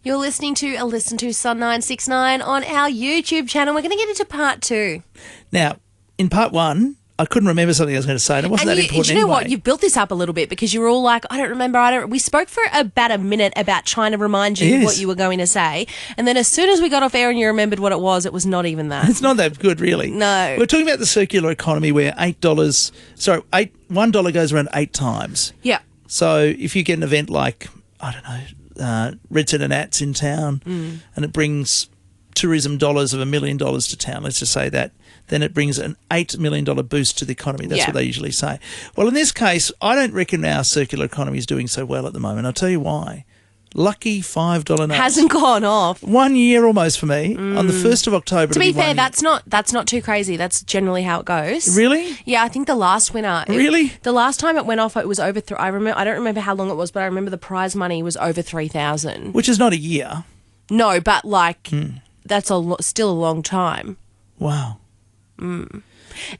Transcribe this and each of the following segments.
You're listening to a Listen to Sun 969 on our YouTube channel. We're going to get into part 2. Now, in part 1, I couldn't remember something I was going to say, and it wasn't that important do you know anyway. what? You've built this up a little bit because you were all like, I don't remember. We spoke for about a minute about trying to remind you what you were going to say. And then as soon as we got off air and you remembered what it was not even that. It's not that good, really. No. We're talking about the circular economy where $1 goes around 8 times. Yeah. So if you get an event like, I don't know, Redset and Ats in town, and it brings tourism dollars of $1 million to town, let's just say that, then it brings an $8 million boost to the economy. That's what they usually say. Well, in this case, I don't reckon our circular economy is doing so well at the moment. I'll tell you why. Lucky $5 notes. Hasn't gone off. 1 year almost for me. On the 1st of October. To be fair, that's not too crazy. That's generally how it goes. Really? Yeah, I think the last winner. Really? The last time it went off, it was over. I don't remember how long it was, but I remember the prize money was over 3,000. Which is not a year. No, but that's still a long time. Wow.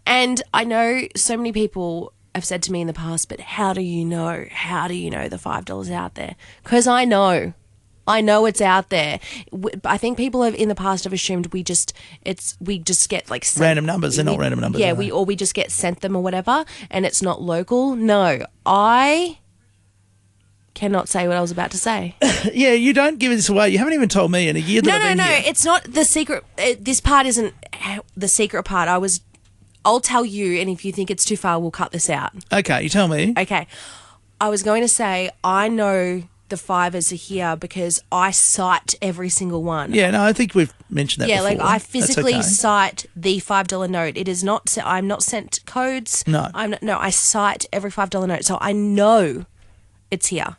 And I know so many people have said to me in the past, but how do you know? How do you know the $5 out there? Because I know it's out there. I think people have in the past have assumed we just get like sent, random numbers. They're not random numbers. Yeah, we just get sent them or whatever, and it's not local. No, I cannot say what I was about to say. Yeah, you don't give this away. You haven't even told me in a year that I've been here. It's not the secret. This part isn't the secret part. I'll tell you, and if you think it's too far, we'll cut this out. Okay, you tell me. Okay. I was going to say, I know the fivers are here because I cite every single one. Yeah, no, I think we've mentioned that before. Yeah, like I physically cite the $5 note. It is not, I'm not sent codes. No. I cite every $5 note. So I know it's here.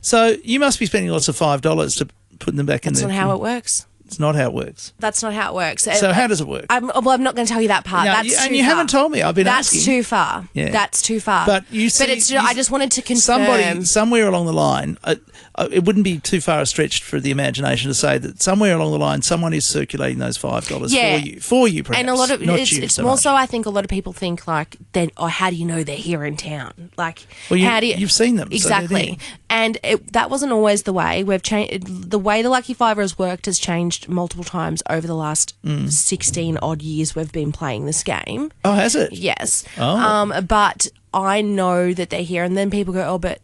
So you must be spending lots of $5 to put them back in there. That's not how it works. It's not how it works. That's not how it works. So how does it work? I'm not going to tell you that part. No, That's too far. And you haven't told me. I've been asking. That's too far. Yeah. That's too far. But you see, I just wanted to confirm. Somebody, somewhere along the line, it wouldn't be too far stretched for the imagination to say that somewhere along the line, someone is circulating those $5 for you, perhaps. And a lot of it's so more much. so. I think a lot of people think like, then, how do you know they're here in town? Like, how do you've seen them exactly? So and that wasn't always the way. We've changed the way the Lucky Fiver has worked has changed multiple times over the last 16 odd years we've been playing this game. Oh, has it? Yes. Oh. But I know that they're here, and then people go, oh, but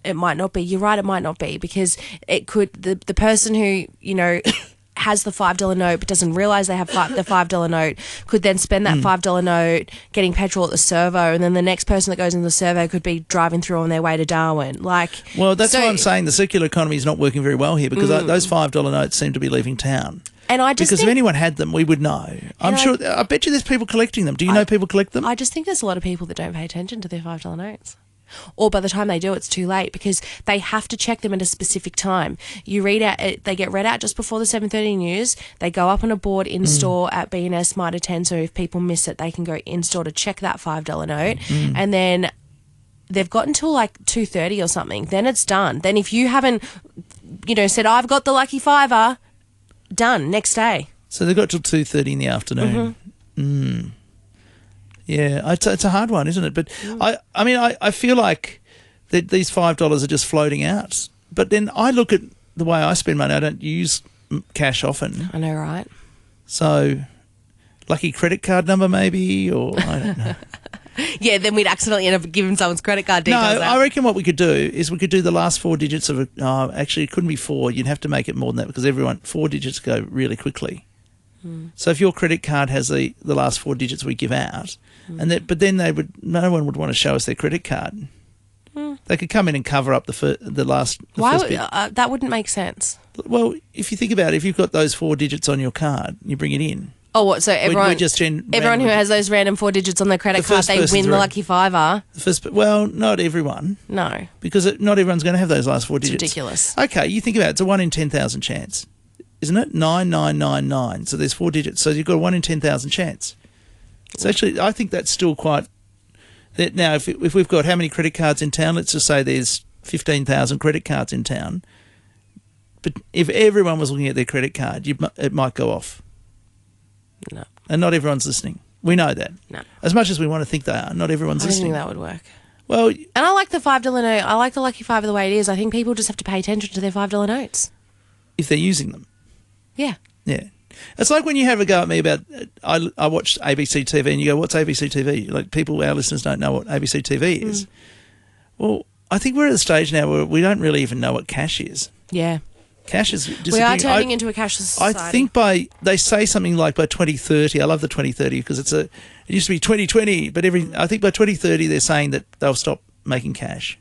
it might not be. You're right, it might not be, because it could, the person who, has the $5 note but doesn't realise they have the $5 note could then spend that $5 note getting petrol at the servo, and then the next person that goes in the servo could be driving through on their way to Darwin. Well, that's why I'm saying the circular economy is not working very well here, because those $5 notes seem to be leaving town. And I just because if anyone had them, we would know. I bet you there's people collecting them. Do you know people collect them? I just think there's a lot of people that don't pay attention to their $5 notes. Or by the time they do, it's too late, because they have to check them at a specific time. They get read out just before the 7:30 news. They go up on a board in store at B&S Mitre 10, so if people miss it, they can go in store to check that $5 note. And then they've got until like 2:30 or something. Then it's done. Then if you haven't, said, I've got the Lucky Fiver, done, next day. So they've got till 2:30 in the afternoon. Yeah, it's a hard one, isn't it? But I feel like that these $5 are just floating out. But then I look at the way I spend money. I don't use cash often. I know, right? So, lucky credit card number maybe, or I don't know. Yeah, then we'd accidentally end up giving someone's credit card details. No, I reckon what we could do is we could do the last 4 digits of it. Actually, it couldn't be 4. You'd have to make it more than that, because 4 digits go really quickly. So if your credit card has the last 4 digits we give out, but then no one would want to show us their credit card. They could come in and cover up the last. Why first bit. That wouldn't make sense? Well, if you think about it, if you've got those 4 digits on your card, you bring it in. Oh, what? So everyone who has those random 4 digits on their credit card, they win the Lucky Fiver. Well, not everyone. No, because not everyone's going to have those last 4 digits. It's ridiculous. Okay, you think about it. It's a 1 in 10,000 chance. Isn't it? 9999. So there's 4 digits. So you've got a 1 in 10,000 chance. So actually, I think that's still quite. Now, if we've got how many credit cards in town? Let's just say there's 15,000 credit cards in town. But if everyone was looking at their credit card, it might go off. No. And not everyone's listening. We know that. No. As much as we want to think they are, not everyone's listening. I don't think that would work. Well, and I like the $5 note. I like the Lucky Fiver the way it is. I think people just have to pay attention to their $5 notes. if they're using them. Yeah. Yeah. It's like when you have a go at me about I watched ABC TV and you go, what's ABC TV? Like our listeners don't know what ABC TV is. Well, I think we're at the stage now where we don't really even know what cash is. Yeah. Cash is disappearing. We are turning into a cashless society. I think they say something like by 2030, I love the 2030 because it used to be 2020, but I think by 2030 they're saying that they'll stop making cash.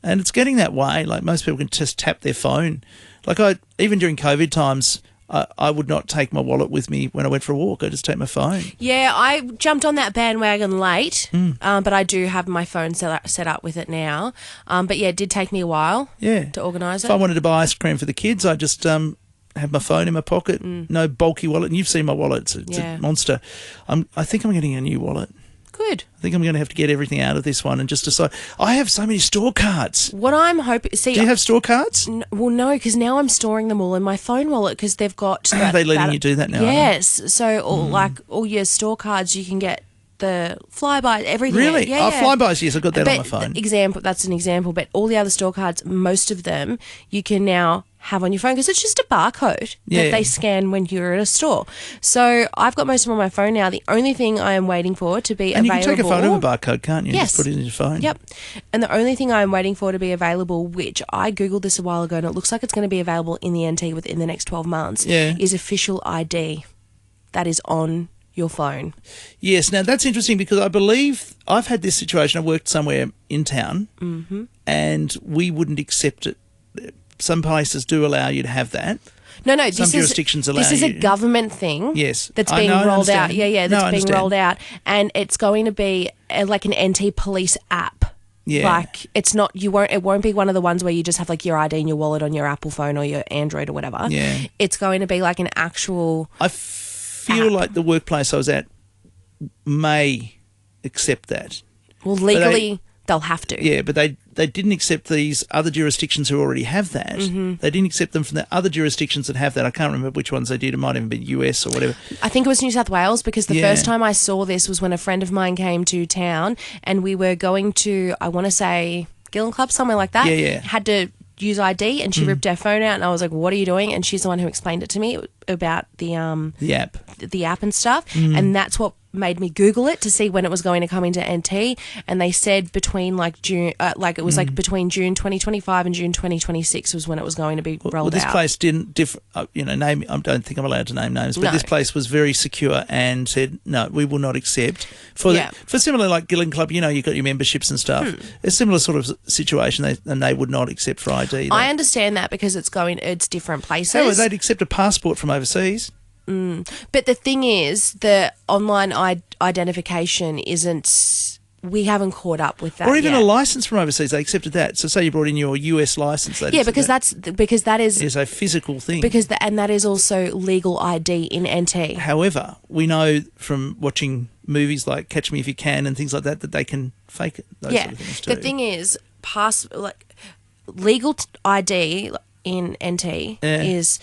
And it's getting that way. Like most people can just tap their phone. Like even during COVID times, I would not take my wallet with me when I went for a walk. I just take my phone. Yeah, I jumped on that bandwagon late, but I do have my phone set up with it now. But yeah, it did take me a while to organise it. If I wanted to buy ice cream for the kids, I just have my phone in my pocket, no bulky wallet. And you've seen my wallet. It's a monster. I think I'm getting a new wallet. Good. I think I'm going to have to get everything out of this one and just decide. I have so many store cards. What I'm hoping... See, do you have store cards? Well, no, because now I'm storing them all in my phone wallet because they've got... Are they letting you do that now? Yes. So, all your store cards, you can get the flyby, everything. Really? Yeah, flybys, yes, I've got that on my phone. That's an example. But all the other store cards, most of them, you can now have on your phone because it's just a barcode that they scan when you're at a store. So I've got most of them on my phone now. The only thing I am waiting for to be available... And you can take a photo of a barcode, can't you? Yes. Just put it in your phone. Yep. And the only thing I'm waiting for to be available, which I Googled this a while ago and it looks like it's going to be available in the NT within the next 12 months, is official ID that is on your phone. Yes. Now, that's interesting because I believe I've had this situation. I worked somewhere in town and we wouldn't accept it. Some places do allow you to have that. No, some jurisdictions allow this is a government thing. Yes, that's being rolled out. That's being rolled out, and it's going to be like an NT police app. Yeah, like it's not. It won't be one of the ones where you just have like your ID and your wallet on your Apple phone or your Android or whatever. Yeah, it's going to be like an actual. I feel like the workplace I was at may accept that. Well, legally. They'll have to. Yeah, but they didn't accept these other jurisdictions who already have that. They didn't accept them from the other jurisdictions that have that. I can't remember which ones they did. It might even be US or whatever. I think it was New South Wales because the first time I saw this was when a friend of mine came to town and we were going to, I want to say, Gillen Club, somewhere like that. Yeah. Had to use ID and she ripped her phone out and I was like, what are you doing? And she's the one who explained it to me about the app and stuff. And that's what made me Google it to see when it was going to come into NT, and they said between like June, like between June 2025 and June 2026 was when it was going to be rolled out. Well, this place didn't name. I don't think I'm allowed to name names, but this place was very secure and said no, we will not accept for similar like Gillen Club. You got your memberships and stuff. A similar sort of situation, they would not accept for ID. I understand that because it's different places. Oh, they'd accept a passport from overseas. But the thing is, the online identification isn't. We haven't caught up with that. Or even yet. a license from overseas, they accepted that. So, say you brought in your US license, because that is a physical thing. And that is also legal ID in NT. However, we know from watching movies like Catch Me If You Can and things like that they can fake it. Those sort of things too. The thing is, legal ID in NT is.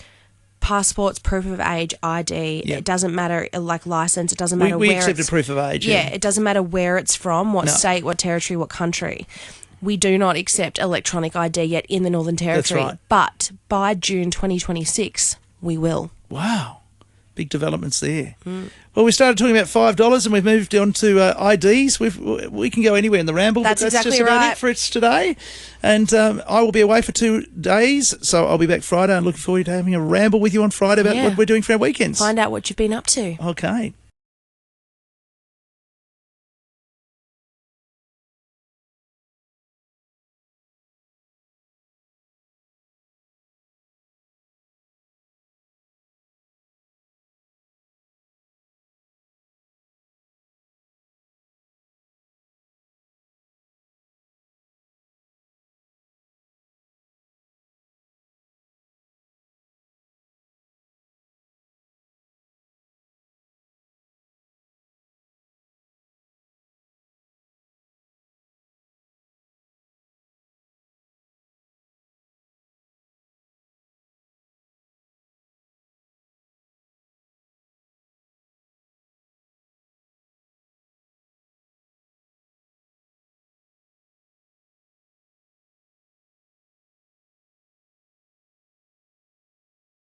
Passports, proof of age, ID. It doesn't matter, like license. It doesn't matter where. We accepted proof of age. Yeah, it doesn't matter where it's from, what state, what territory, what country. We do not accept electronic ID yet in the Northern Territory. That's right. But by June 2026, we will. Wow. Big developments there. Well, we started talking about $5 and we've moved on to IDs. We can go anywhere in the Ramble. That's exactly just about right. it for us today. And I will be away for 2 days, so I'll be back Friday and looking forward to having a ramble with you on Friday about what we're doing for our weekends. Find out what you've been up to. Okay.